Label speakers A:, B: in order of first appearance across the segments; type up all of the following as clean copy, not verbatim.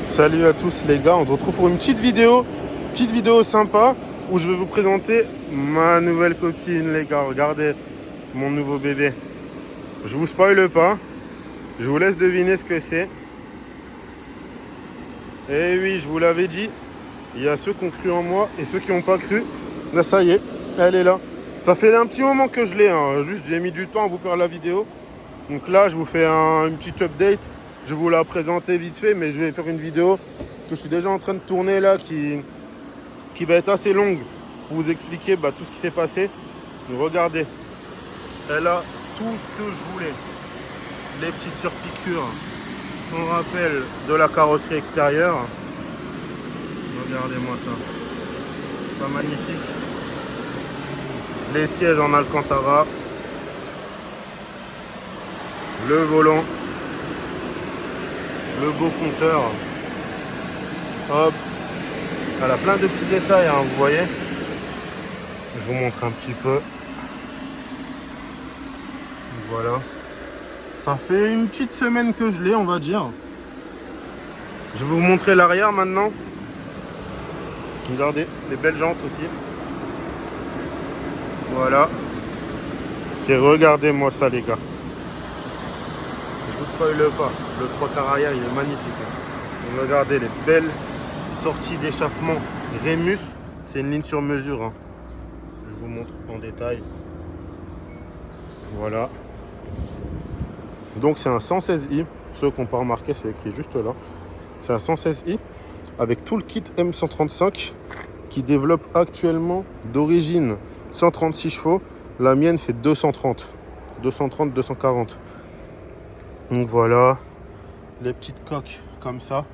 A: Salut à tous les gars, on se retrouve pour une petite vidéo sympa où je vais vous présenter ma nouvelle copine les gars. Regardez mon nouveau bébé. Je vous spoile pas, je vous laisse deviner ce que c'est. Et oui, je vous l'avais dit, il y a ceux qui ont cru en moi et ceux qui n'ont pas cru. Là ça y est, elle est là. Ça fait un petit moment que je l'ai, hein. Juste j'ai mis du temps à vous faire la vidéo. Donc là je vous fais une petite update. Je vais vous la présenter vite fait, mais je vais faire une vidéo que je suis déjà en train de tourner là, qui va être assez longue pour vous expliquer tout ce qui s'est passé. Donc, regardez, elle a tout ce que je voulais. Les petites surpiqûres, on rappelle de la carrosserie extérieure. Regardez-moi ça, c'est pas magnifique. Les sièges en Alcantara, le volant, le beau compteur, hop, elle a plein de petits détails, hein, vous voyez. Je vous montre un petit peu. Voilà, ça fait une petite semaine que je l'ai, on va dire. Je vais vous montrer l'arrière maintenant. Regardez, les belles jantes aussi. Voilà. Et regardez-moi ça les gars. Je vous spoile pas, le 3/4 arrière il est magnifique. Donc, regardez les belles sorties d'échappement Rémus, c'est une ligne sur mesure. Hein. Je vous montre en détail. Voilà. Donc c'est un 116i, pour ceux qui n'ont pas remarqué, c'est écrit juste là. C'est un 116i avec tout le kit M135 qui développe actuellement d'origine 136 chevaux. La mienne fait 230, 240. Donc voilà, les petites coques comme ça.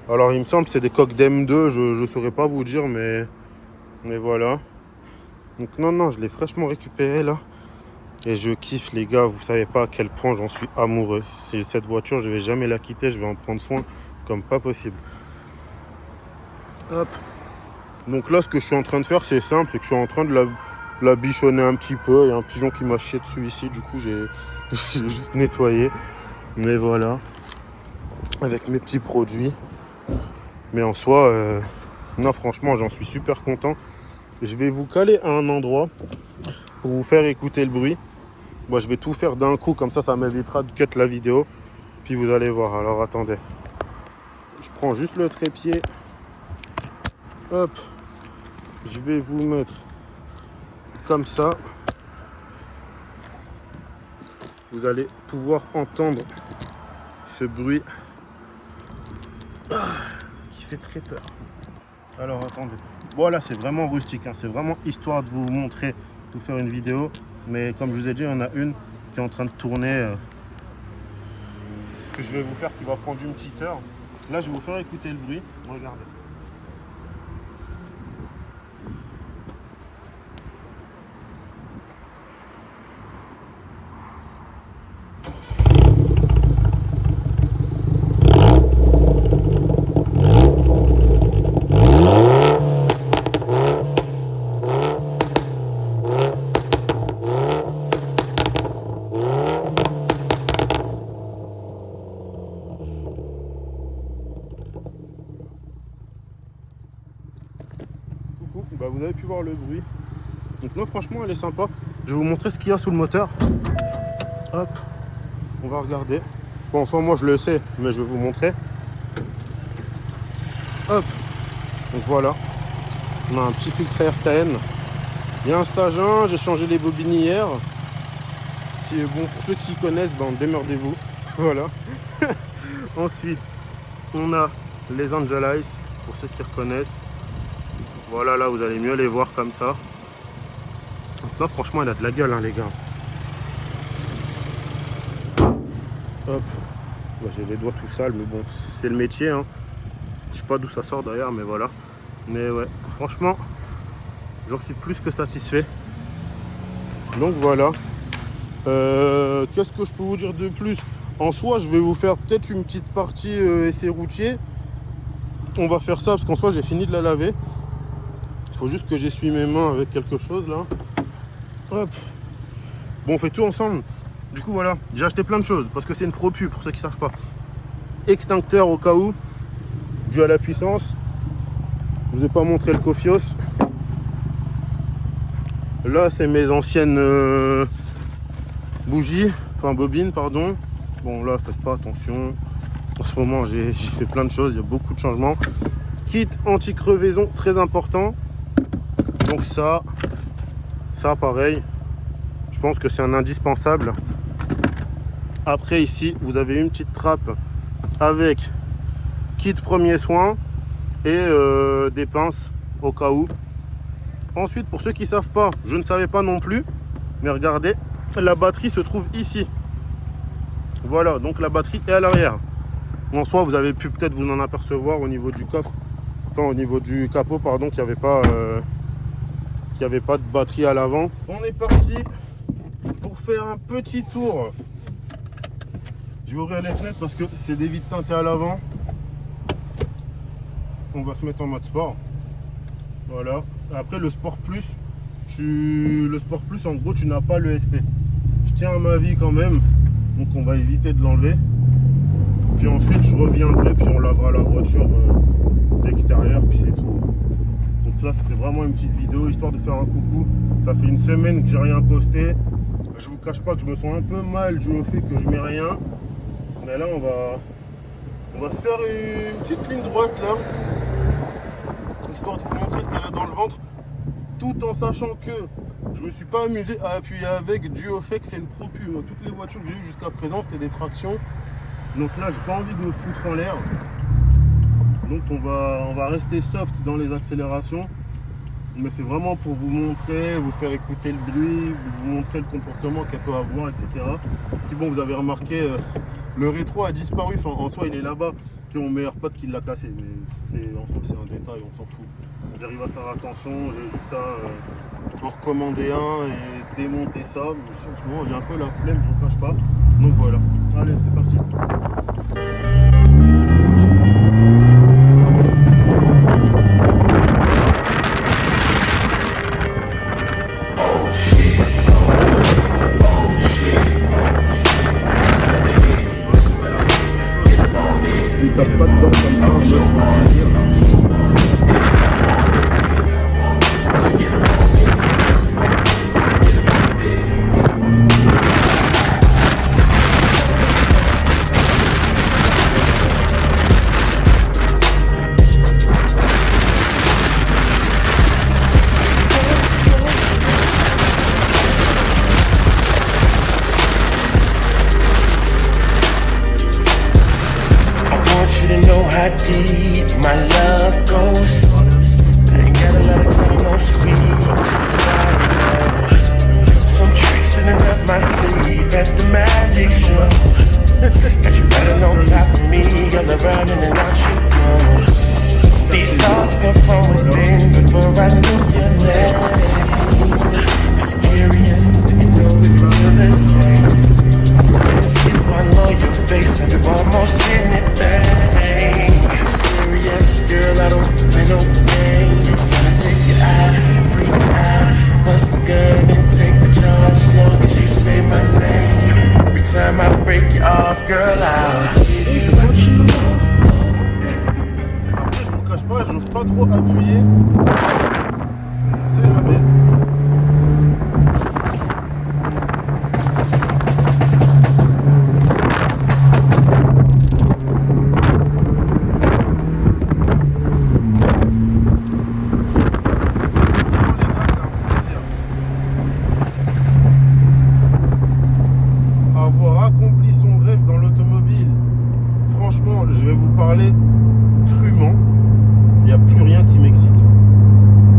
A: Alors il me semble que c'est des coques d'M2, je ne saurais pas vous dire, mais voilà. Donc non, je l'ai fraîchement récupéré là. Et je kiffe les gars, vous savez pas à quel point j'en suis amoureux. C'est cette voiture, je vais jamais la quitter, je vais en prendre soin comme pas possible. Hop. Donc là ce que je suis en train de faire c'est simple, c'est que je suis en train de la bichonner un petit peu. Il y a un pigeon qui m'a chié dessus ici, du coup j'ai juste nettoyé. Mais voilà, avec mes petits produits. Mais en soi, non franchement j'en suis super content. Je vais vous caler à un endroit pour vous faire écouter le bruit. Moi je vais tout faire d'un coup, comme ça m'évitera de cut la vidéo. Puis vous allez voir, alors attendez. Je prends juste le trépied. Hop. Je vais vous mettre comme ça. Vous allez pouvoir entendre ce bruit qui fait très peur. Alors attendez. Voilà, c'est vraiment rustique, hein. C'est vraiment histoire de vous montrer, de vous faire une vidéo. Mais comme je vous ai dit, il y en a une qui est en train de tourner, que je vais vous faire, qui va prendre une petite heure. Là, je vais vous faire écouter le bruit. Regardez. Vous avez pu voir le bruit. Donc là franchement elle est sympa. Je vais vous montrer ce qu'il y a sous le moteur. Hop, on va regarder. Bon, en soi moi je le sais, mais je vais vous montrer. Hop, donc voilà. On a un petit filtre RKN. Il y a un stage 1, j'ai changé les bobines hier. Qui est bon pour ceux qui s'y connaissent, démerdez-vous. Voilà. Ensuite, on a les Angel Eyes, pour ceux qui reconnaissent. Voilà, là vous allez mieux les voir comme ça. Donc là franchement elle a de la gueule, hein, les gars. Hop. J'ai les doigts tout sales, mais bon, c'est le métier, hein. Je sais pas d'où ça sort d'ailleurs, mais voilà. Mais ouais, franchement, j'en suis plus que satisfait. Donc voilà. Qu'est-ce que je peux vous dire de plus? En soi, je vais vous faire peut-être une petite partie essai routier. On va faire ça parce qu'en soi j'ai fini de la laver. Faut juste que j'essuie mes mains avec quelque chose là. Hop. Bon, on fait tout ensemble. Du coup voilà, j'ai acheté plein de choses parce que c'est une pro pub pour ceux qui savent pas. Extincteur au cas où. dû à la puissance. Je vous ai pas montré le Kofios. Là, c'est mes anciennes bougies, enfin bobines, pardon. Bon, là, faites pas attention. En ce moment, j'ai fait plein de choses, il y a beaucoup de changements. Kit anti-crevaison, très important. Donc ça pareil, je pense que c'est un indispensable. Après, ici, vous avez une petite trappe avec kit premier soin et des pinces au cas où. Ensuite, pour ceux qui ne savent pas, je ne savais pas non plus, mais regardez, la batterie se trouve ici. Voilà, donc la batterie est à l'arrière. En soi, vous avez pu peut-être vous en apercevoir au niveau du coffre, enfin au niveau du capot, pardon, qu'il n'y avait pas de batterie à l'avant. On est parti pour faire un petit tour. Je vais ouvrir les fenêtres parce que c'est des vitres teintées à l'avant. On va se mettre en mode sport. Voilà. Après le sport plus, en gros tu n'as pas le SP. Je tiens à ma vie quand même, donc on va éviter de l'enlever. Puis ensuite je reviendrai, puis on lavera la voiture d'extérieur, puis c'est tout. Donc là c'était vraiment une petite vidéo histoire de faire un coucou. Ça fait une semaine que j'ai rien posté. Je vous cache pas que je me sens un peu mal dû au fait que je mets rien. Mais là on va se faire une petite ligne droite là, histoire de vous montrer ce qu'elle a dans le ventre, tout en sachant que je me suis pas amusé à appuyer avec dû au fait que c'est une propu. Moi, toutes les voitures que j'ai eues jusqu'à présent c'était des tractions, donc là j'ai pas envie de me foutre en l'air, donc on va rester soft dans les accélérations, mais c'est vraiment pour vous montrer, vous faire écouter le bruit, vous montrer le comportement qu'elle peut avoir, etc. Puis bon, vous avez remarqué, le rétro a disparu, enfin, en soi il est là-bas, c'est mon meilleur pote qui l'a cassé, mais en soi c'est un détail, on s'en fout. J'arrive à faire attention, j'ai juste à en recommander un et démonter ça, mais en ce moment j'ai un peu la flemme, je vous cache pas. Donc voilà, allez c'est parti. Tape pas dedans comme ça,
B: how deep my love goes. I ain't got a lot of time, no sweet, just let it know. Some tricks sitting up my sleeve at the magic show. Got you running on top of me, all around and then out you go. These thoughts come from within before I knew your name. It's curious, you know we feel the same. This is my loyal face, I'm almost anything. Serious, girl, I don't play no games. I'll take you out, freak out, bust my gun and take the charge as long as you say my name. Every time I break you off, girl, I'll give you what you want.
A: Après, je vous cache pas, j'ose pas trop appuyer. On sait jamais. Je vais vous parler crûment, il n'y a plus rien qui m'excite.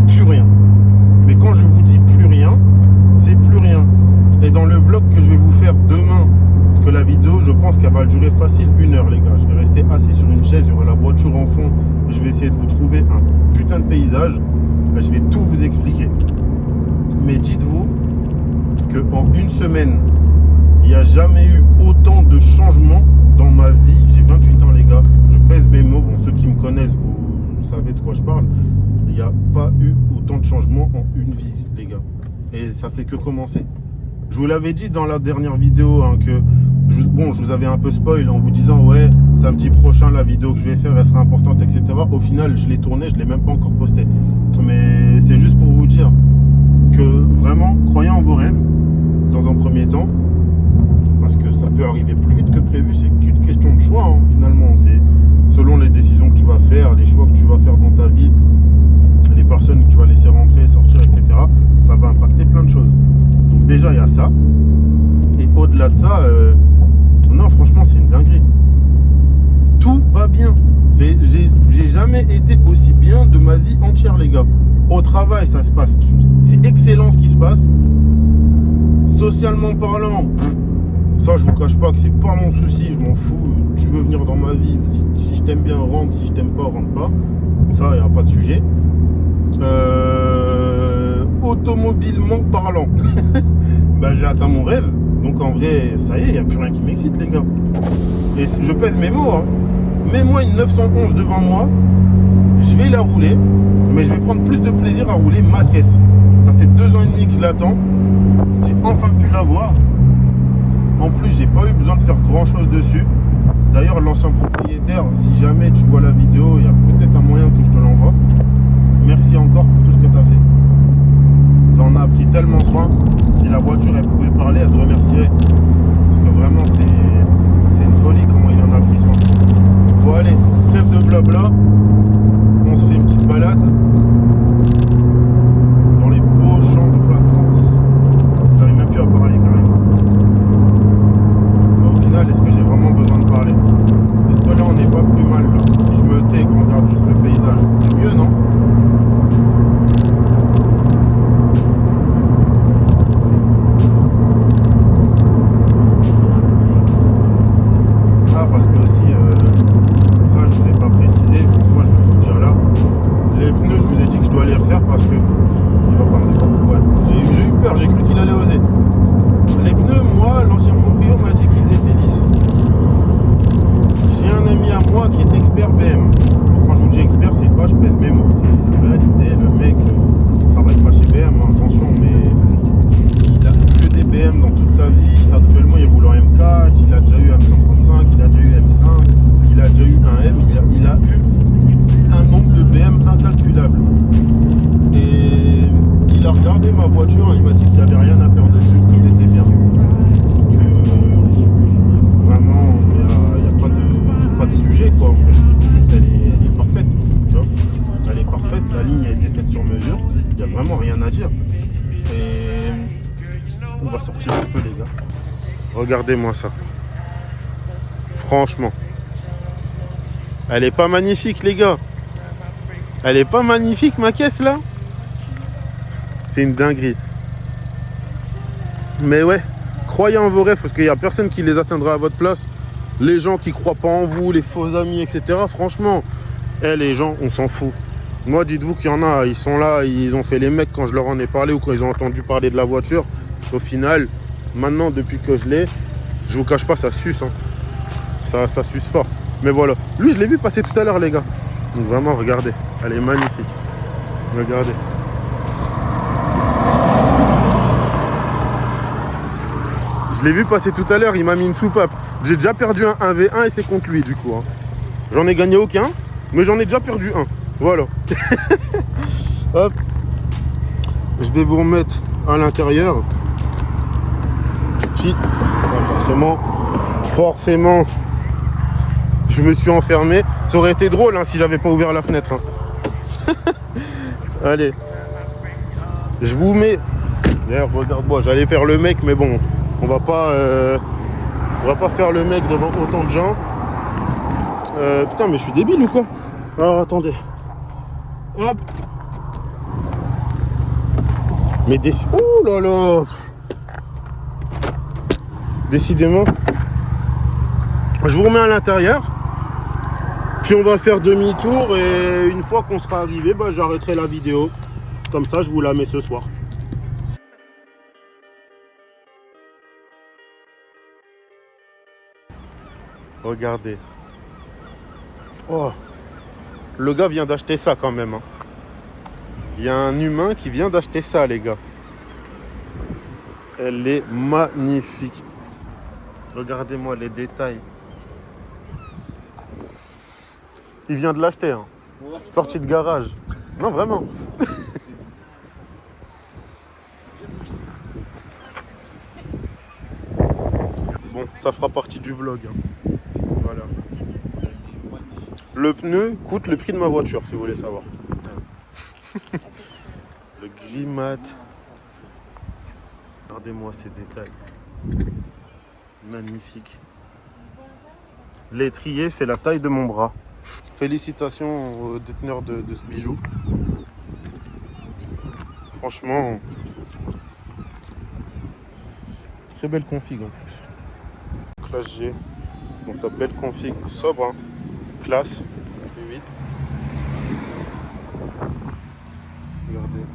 A: Plus rien. Mais quand je vous dis plus rien, c'est plus rien. Et dans le vlog que je vais vous faire demain, parce que la vidéo, je pense qu'elle va durer facile 1 heure les gars. Je vais rester assis sur une chaise, il y aura la voiture en fond. Et je vais essayer de vous trouver un putain de paysage. Je vais tout vous expliquer. Mais dites-vous qu'en 1 semaine, il n'y a jamais eu autant de changements dans ma vie. J'ai 28 ans les gars, je pèse mes mots. Bon, ceux qui me connaissent, vous savez de quoi je parle. Il n'y a pas eu autant de changements en une vie les gars. Et ça fait que commencer. Je vous l'avais dit dans la dernière vidéo hein, que je vous avais un peu spoil en vous disant ouais samedi prochain la vidéo que je vais faire elle sera importante, etc. Au final je l'ai tournée, je l'ai même pas encore postée. Mais c'est juste pour vous dire que vraiment croyez en vos rêves dans un premier temps, parce que ça peut arriver plus vite que prévu. C'est qu'une question de choix hein, finalement. C'est selon les décisions que tu vas faire, les choix que tu vas faire dans ta vie, les personnes que tu vas laisser rentrer, sortir, etc. Ça va impacter plein de choses. Donc déjà il y a ça. Et au-delà de ça, non franchement c'est une dinguerie. Tout va bien. J'ai jamais été aussi bien de ma vie entière les gars. Au travail ça se passe, c'est excellent ce qui se passe. Socialement parlant, ça je vous cache pas que c'est pas mon souci, je m'en fous. Tu veux venir dans ma vie, si je t'aime bien rentre, si je t'aime pas rentre pas. Ça y a pas de sujet. Automobilement parlant, bah, j'ai atteint mon rêve. Donc en vrai, ça y est, il n'y a plus rien qui m'excite les gars. Et je pèse mes mots. Hein. Mets-moi une 911 devant moi, je vais la rouler, mais je vais prendre plus de plaisir à rouler ma caisse. Ça fait 2 ans et demi que je l'attends. J'ai enfin pu l'avoir. En plus, j'ai pas eu besoin de faire grand chose dessus. D'ailleurs, l'ancien propriétaire, si jamais tu vois la vidéo, il y a peut-être un moyen que je te l'envoie. Merci encore pour tout ce que tu as fait. T'en as pris tellement soin. Si la voiture elle pouvait parler, elle te remercierait. Parce que vraiment c'est une folie comment il en a pris soin. Bon allez, trêve de blabla. On se fait une petite balade dans les beaux champs de la France. J'arrive même plus à parler carrément. Mais au final, est-ce que j'ai vraiment besoin de parler? Est-ce que là on n'est pas plus mal là? Si je me tais et qu'on regarde juste le paysage, c'est mieux non? Regardez-moi ça. Franchement. Elle est pas magnifique les gars. Elle est pas magnifique ma caisse là. C'est une dinguerie. Mais ouais, croyez en vos rêves parce qu'il n'y a personne qui les atteindra à votre place. Les gens qui croient pas en vous, les faux amis, etc. Franchement, les gens, on s'en fout. Moi, dites-vous qu'il y en a, ils sont là, ils ont fait les mecs quand je leur en ai parlé ou quand ils ont entendu parler de la voiture. Au final, maintenant, depuis que je l'ai, je vous cache pas, ça suce. Hein. Ça suce fort. Mais voilà. Lui, je l'ai vu passer tout à l'heure, les gars. Donc vraiment, regardez. Elle est magnifique. Regardez. Je l'ai vu passer tout à l'heure. Il m'a mis une soupape. J'ai déjà perdu un 1v1 et c'est contre lui, du coup. Hein. J'en ai gagné aucun, mais j'en ai déjà perdu un. Voilà. Hop. Je vais vous remettre à l'intérieur. Puis, forcément, je me suis enfermé. Ça aurait été drôle hein, si j'avais pas ouvert la fenêtre. Hein. Allez, je vous mets. D'ailleurs, regarde-moi, j'allais faire le mec, mais bon, on va pas faire le mec devant autant de gens. Putain, mais je suis débile ou quoi? Alors attendez. Hop. Mais oh là là. Décidément. Je vous remets à l'intérieur. Puis on va faire demi-tour et une fois qu'on sera arrivé, bah, j'arrêterai la vidéo. Comme ça, je vous la mets ce soir. Regardez. Oh. Le gars vient d'acheter ça quand même. Hein. Il y a un humain qui vient d'acheter ça, les gars. Elle est magnifique. Regardez-moi les détails. Il vient de l'acheter, hein. Sortie de garage. Non, vraiment. Bon, ça fera partie du vlog. Hein. Voilà. Le pneu coûte le prix de ma voiture, si vous voulez savoir. Le gris mat. Regardez-moi ces détails. Magnifique. L'étrier fait la taille de mon bras. Félicitations aux déteneurs de ce bijou. Franchement, très belle config en plus. Classe G. Donc ça belle config sobre. Hein. Classe V8. Regardez.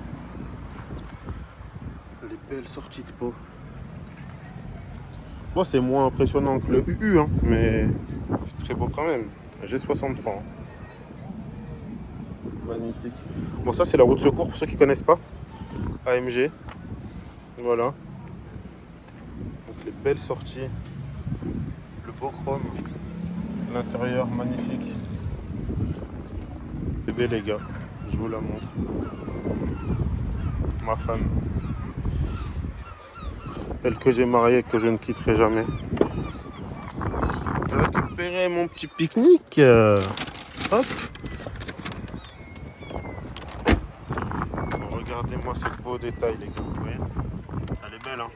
A: Les belles sorties de peau. Bon, c'est moins impressionnant que le UU, hein, mais c'est très beau quand même. G63. Hein. Magnifique. Bon, ça c'est la roue de secours pour ceux qui ne connaissent pas. AMG. Voilà. Donc les belles sorties. Le beau chrome. L'intérieur magnifique. Bébé les gars, je vous la montre. Ma femme. Elle que j'ai mariée et que je ne quitterai jamais. Je vais récupérer mon petit pique-nique. Hop. Regardez-moi ces beaux détails les gars, vous voyez. Elle est belle hein.